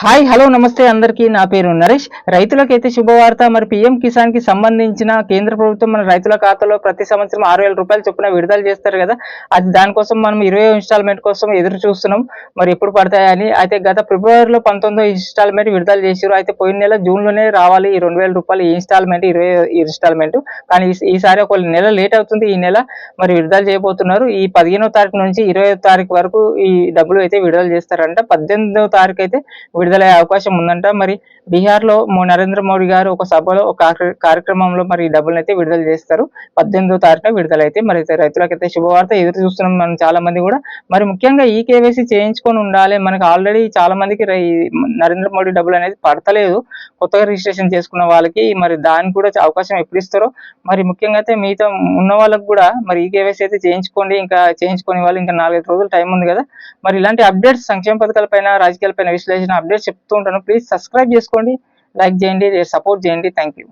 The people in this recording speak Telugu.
హాయ్ హలో నమస్తే అందరికీ. నా పేరు నరేష్. రైతులకైతే శుభవార్త. మరి పీఎం కిసాన్ కి సంబంధించిన కేంద్ర ప్రభుత్వం మన రైతుల ఖాతాలో ప్రతి సంవత్సరం 6,000 రూపాయలు చొప్పున విడుదల చేస్తారు కదా. అది దానికోసం మనం 20వ ఇన్స్టాల్మెంట్ కోసం ఎదురు చూస్తున్నాం. మరి ఎప్పుడు పడతాయని. అయితే గత ఫిబ్రవరిలో 19వ ఇన్స్టాల్మెంట్ విడుదల చేశారు. అయితే పోయిన నెల జూన్లోనే రావాలి ఈ 2,000 రూపాయలు ఇన్స్టాల్మెంట్, 20 ఇన్స్టాల్మెంట్. కానీ ఈసారి ఒక నెల లేట్ అవుతుంది. ఈ నెల మరి విడుదల చేయబోతున్నారు. ఈ 15వ తారీఖు నుంచి 20వ తారీఖు వరకు ఈ డబ్బులు అయితే విడుదల చేస్తారంట. 18వ తారీఖు అయితే విడుదలయ్యే అవకాశం ఉందంట. మరి బీహార్లో నరేంద్ర మోడీ గారు ఒక సభలో ఒక కార్యక్రమంలో మరి ఈ డబ్బులను అయితే విడుదల చేస్తారు. 18వ తారీఖున విడుదలైతే మరి రైతులకైతే శుభవార్త. ఎదురు చూస్తున్నాం మనం చాలా మంది కూడా. మరి ముఖ్యంగా ఈ కేవైసీ చేయించుకొని ఉండాలి. మనకు ఆల్రెడీ చాలా మందికి నరేంద్ర మోడీ డబ్బులు అనేది పడతలేదు. కొత్తగా రిజిస్ట్రేషన్ చేసుకున్న వాళ్ళకి మరి దానికి కూడా అవకాశం ఎప్పుడు ఇస్తారో. మరి ముఖ్యంగా అయితే మిగతా ఉన్న వాళ్ళకి కూడా మరి ఈ కేవైసీ అయితే చేయించుకోండి. ఇంకా చేయించుకునే వాళ్ళు ఇంకా 4-5 రోజులు టైం ఉంది కదా. మరి ఇలాంటి అప్డేట్స్, సంక్షేమ పథకాలపైన, రాజకీయాలపైన విశ్లేషణ అప్డేట్స్ చెప్తూ ఉంటాను. ప్లీజ్ సబ్స్క్రైబ్ చేసుకోండి, లైక్ చేయండి, సపోర్ట్ చేయండి. Thank you.